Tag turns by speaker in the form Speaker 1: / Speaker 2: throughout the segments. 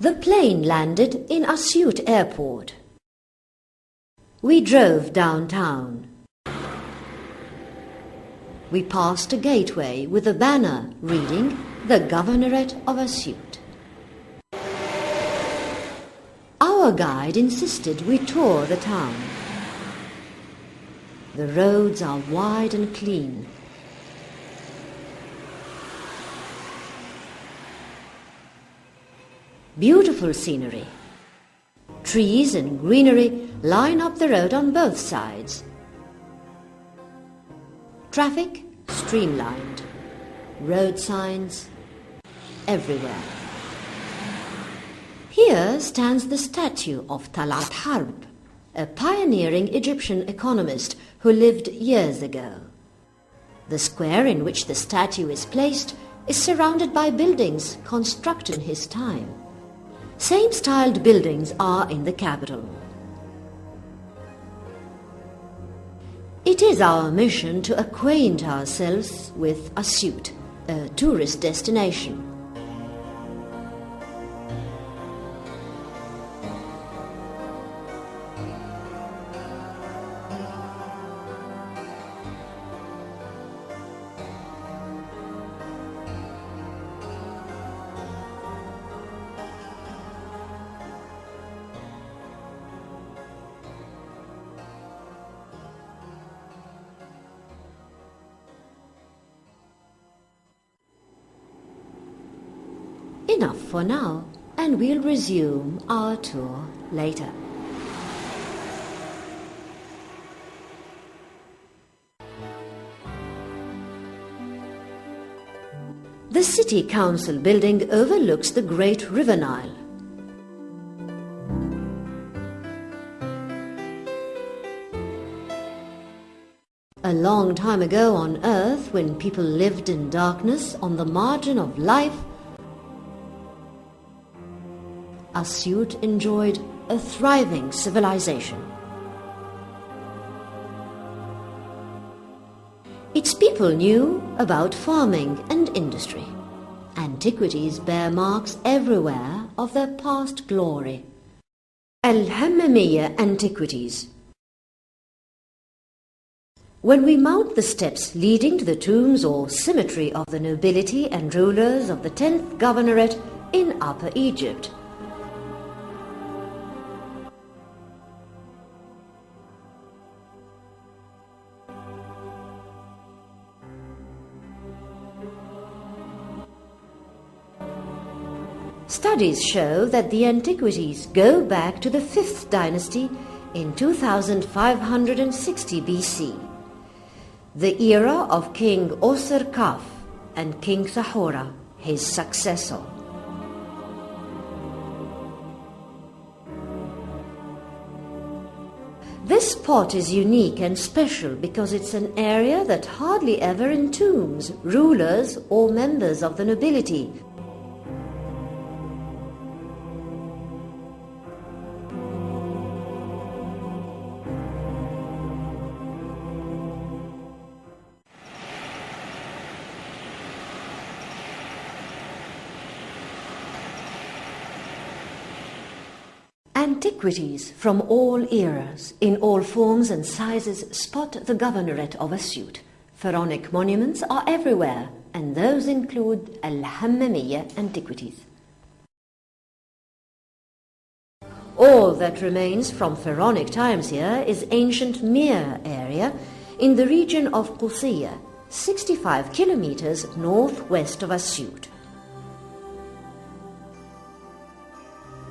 Speaker 1: The plane landed in Assiut Airport. We drove downtown. We passed a gateway with a banner reading the Governorate of Assiut. Our guide insisted we tour the town. The roads are wide and clean. Beautiful scenery. Trees and greenery line up the road on both sides. Traffic streamlined. Road signs everywhere. Here stands the statue of Talat Harb, a pioneering Egyptian economist who lived years ago. The square in which the statue is placed is surrounded by buildings constructed in his time. Same-styled buildings are in the capital. It is our mission to acquaint ourselves with Assiut, a tourist destination. Enough for now, and we'll resume our tour later. The City Council building overlooks the Great River Nile. A long time ago on Earth, when people lived in darkness on the margin of life, Assiut enjoyed a thriving civilization. Its people knew about farming and industry. Antiquities bear marks everywhere of their past glory. Al-Hammamiyya Antiquities. When we mount the steps leading to the tombs or cemetery of the nobility and rulers of the 10th Governorate in Upper Egypt, studies show that the antiquities go back to the 5th dynasty in 2560 BC, the era of King Osir-Kaf and King Sahora, his successor. This spot is unique and special because it's an area that hardly ever entombs rulers or members of the nobility. Antiquities from all eras, in all forms and sizes, spot the Governorate of Assiut. Pharaonic monuments are everywhere, and those include Al-Hammamiyya antiquities. All that remains from pharaonic times here is ancient Mir area in the region of Qusiyya, 65 kilometers northwest of Assiut.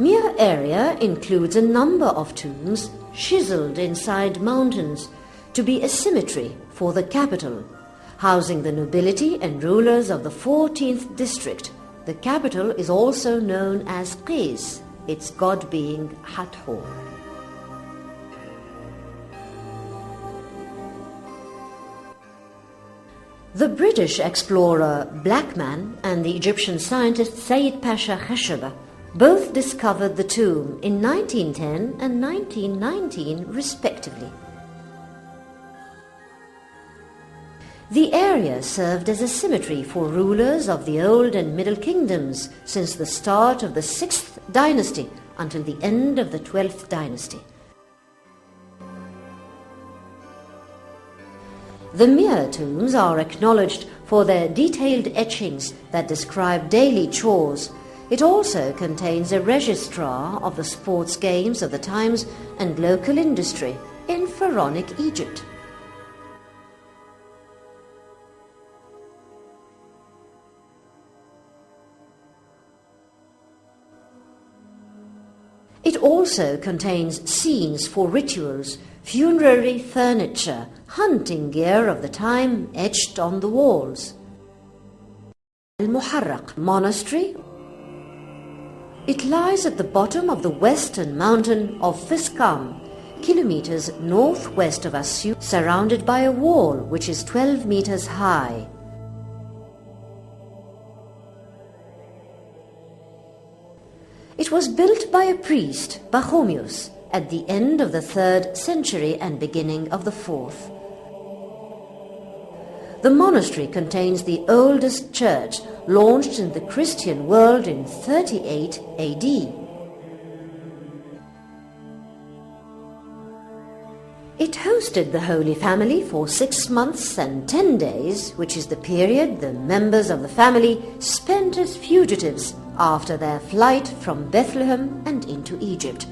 Speaker 1: Mir area includes a number of tombs chiseled inside mountains to be a cemetery for the capital, housing the nobility and rulers of the 14th district. The capital is also known as Qis, its god being Hathor. The British explorer Blackman and the Egyptian scientist Sayyid Pasha Khashaba both discovered the tomb in 1910 and 1919 respectively. The area served as a cemetery for rulers of the Old and Middle Kingdoms since the start of the 6th dynasty until the end of the 12th dynasty. The Mir tombs are acknowledged for their detailed etchings that describe daily chores. It also contains a registrar of the sports games of the times and local industry in pharaonic Egypt. It also contains scenes for rituals, funerary furniture, hunting gear of the time etched on the walls. Al-Muharraq Monastery. It lies at the bottom of the western mountain of Fiskam, kilometers northwest of Assiut, surrounded by a wall which is 12 meters high. It was built by a priest, Pachomius, at the end of the 3rd century and beginning of the 4th. The monastery contains the oldest church launched in the Christian world in 38 AD. It hosted the Holy Family for 6 months and 10 days, which is the period the members of the family spent as fugitives after their flight from Bethlehem and into Egypt.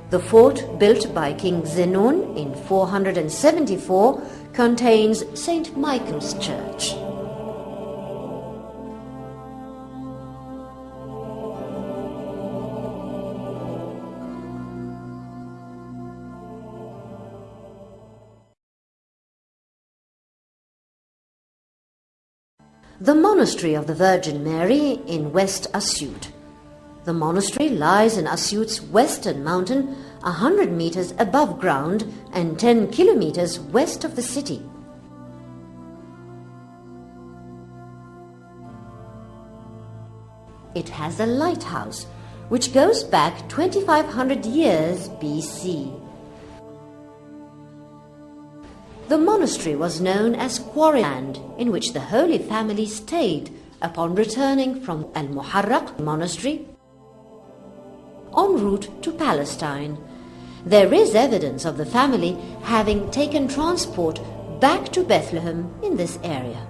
Speaker 1: The fort built by King Zenon in 474 contains St. Michael's Church. The Monastery of the Virgin Mary in West Assiut. The monastery lies in Assiut's western mountain, 100 meters above ground and 10 kilometers west of the city. It has a lighthouse, which goes back 2,500 years BC. The monastery was known as Quarryland, in which the Holy Family stayed upon returning from Al-Muharraq monastery en route to Palestine. There is evidence of the family having taken transport back to Bethlehem in this area.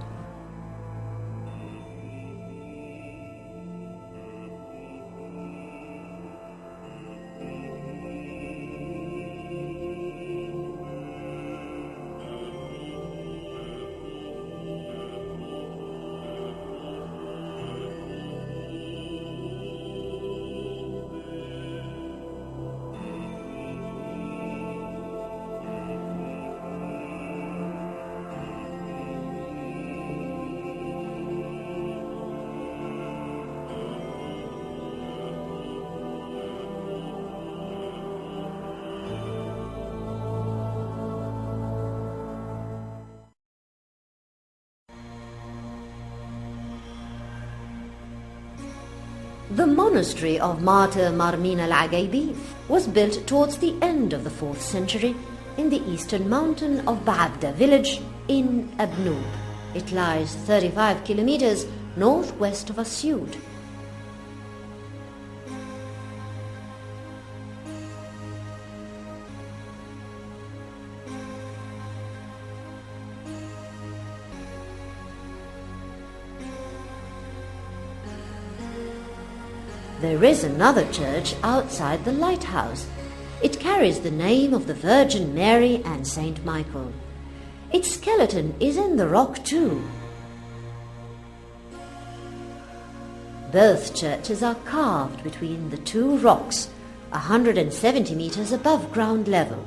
Speaker 1: The monastery of Martyr Marmin al-Agaibi was built towards the end of the 4th century in the eastern mountain of Ba'abda village in Abnub. It lies 35 kilometers northwest of Assiut. There is another church outside the lighthouse. It carries the name of the Virgin Mary and Saint Michael. Its skeleton is in the rock too. Both churches are carved between the two rocks, 170 meters above ground level.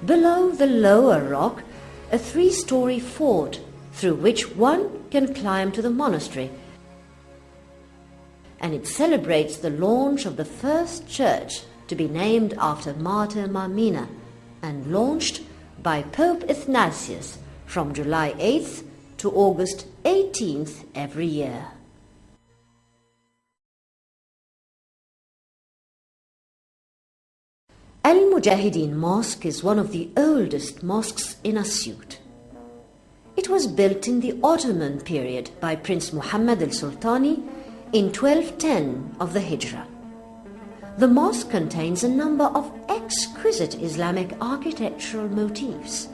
Speaker 1: Below the lower rock, a 3-story fort through which one can climb to the monastery, and it celebrates the launch of the first church to be named after Martyr Marmina, and launched by Pope Athanasius from July 8th to August 18th every year. Al-Mujahideen Mosque is one of the oldest mosques in Assiut. It was built in the Ottoman period by Prince Muhammad al-Sultani in 1210 of the Hijrah. The mosque contains a number of exquisite Islamic architectural motifs.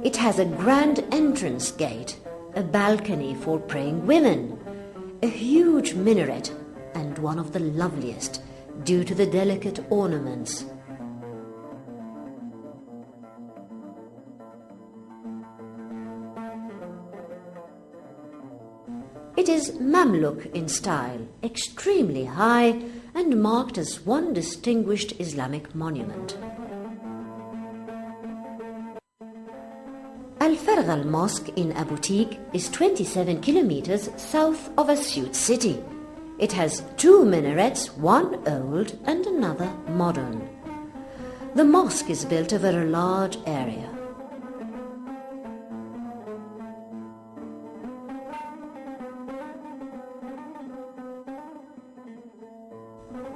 Speaker 1: It has a grand entrance gate, a balcony for praying women, a huge minaret, and one of the loveliest due to the delicate ornaments. It is Mamluk in style, extremely high and marked as one distinguished Islamic monument. Al-Farghal Mosque in Abu Teeg is 27 kilometers south of Assiut city. It has two minarets, one old and another modern. The mosque is built over a large area.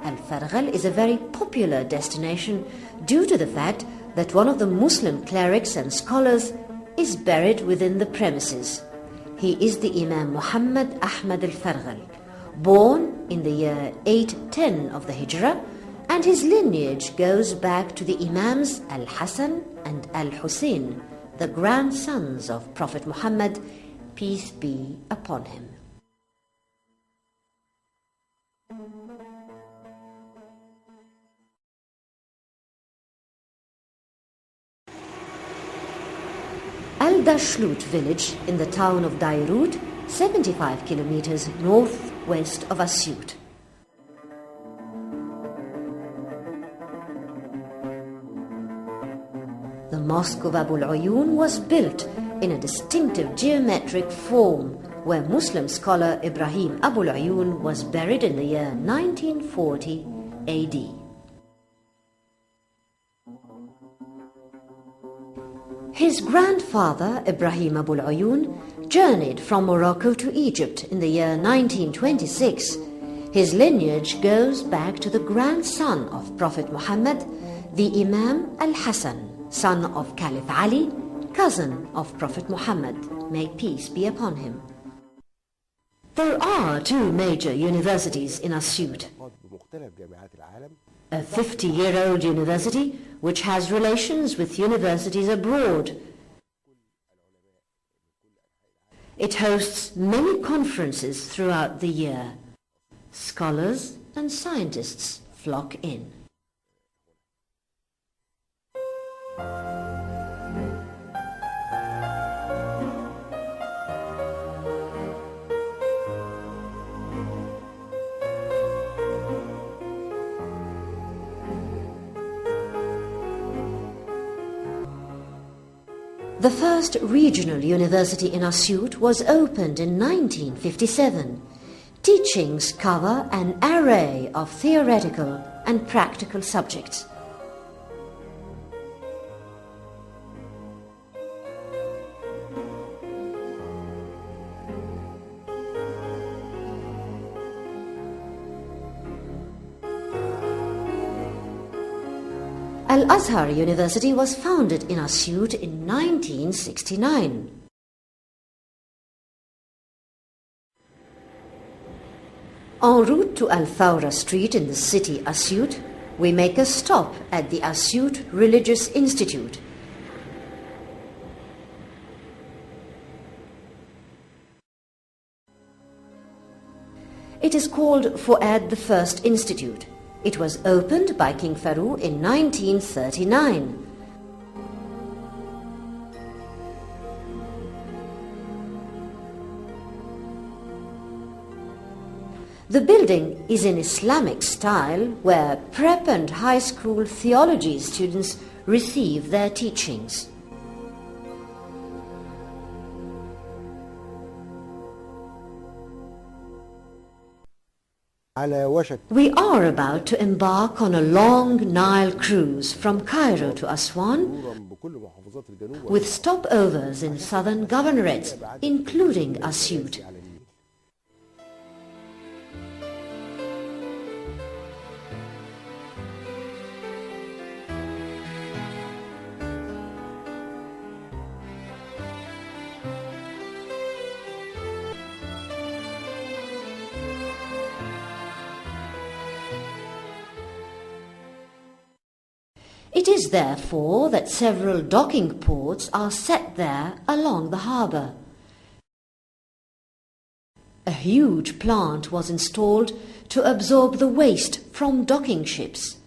Speaker 1: Al-Farghal is a very popular destination due to the fact that one of the Muslim clerics and scholars is buried within the premises. He is the Imam Muhammad Ahmad al-Farghal, born in the year 810 of the Hijrah, and his lineage goes back to the Imams Al-Hassan and Al-Hussein, the grandsons of Prophet Muhammad, peace be upon him. Al-Dashlut village in the town of Dairut, 75 kilometers northwest of Assiut. The Mosque of Abu al-Uyun was built in a distinctive geometric form where Muslim scholar Ibrahim Abu al-Uyun was buried in the year 1940 AD. His grandfather, Ibrahim Abu al-Uyun, journeyed from Morocco to Egypt in the year 1926. His lineage goes back to the grandson of Prophet Muhammad, the Imam Al-Hassan, son of Caliph Ali, cousin of Prophet Muhammad, may peace be upon him. There are two major universities in Assiut. A 50-year-old university which has relations with universities abroad. It hosts many conferences throughout the year. Scholars and scientists flock in. The first regional university in Assiut was opened in 1957. Teachings cover an array of theoretical and practical subjects. Al-Azhar University was founded in Assiut in 1969. En route to Al-Thawra Street in the city Assiut, we make a stop at the Assiut Religious Institute. It is called Fuad the First Institute. It was opened by King Farouk in 1939. The building is in Islamic style, where prep and high school theology students receive their teachings. We are about to embark on a long Nile cruise from Cairo to Aswan, with stopovers in southern governorates, including Assiut. It is therefore that several docking ports are set there along the harbour. A huge plant was installed to absorb the waste from docking ships.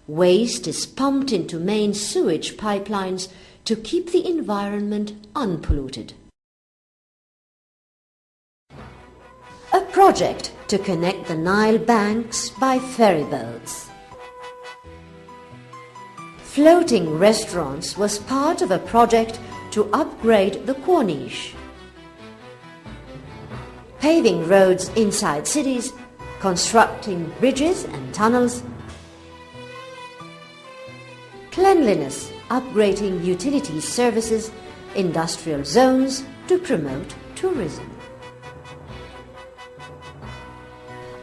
Speaker 1: Waste is pumped into main sewage pipelines to keep the environment unpolluted. A project to connect the Nile banks by ferry boats. Floating restaurants was part of a project to upgrade the Corniche. Paving roads inside cities, constructing bridges and tunnels. Cleanliness, upgrading utility services, industrial zones to promote tourism.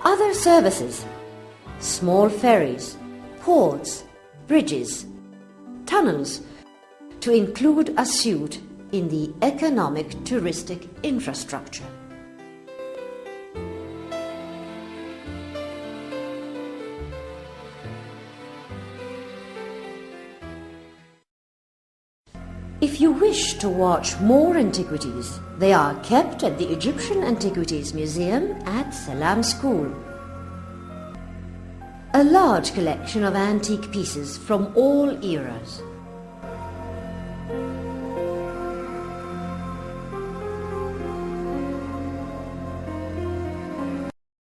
Speaker 1: Other services, small ferries, ports, bridges, tunnels, to include Assiut in the economic touristic infrastructure. If you wish to watch more antiquities, they are kept at the Egyptian Antiquities Museum at Salam School. A large collection of antique pieces from all eras.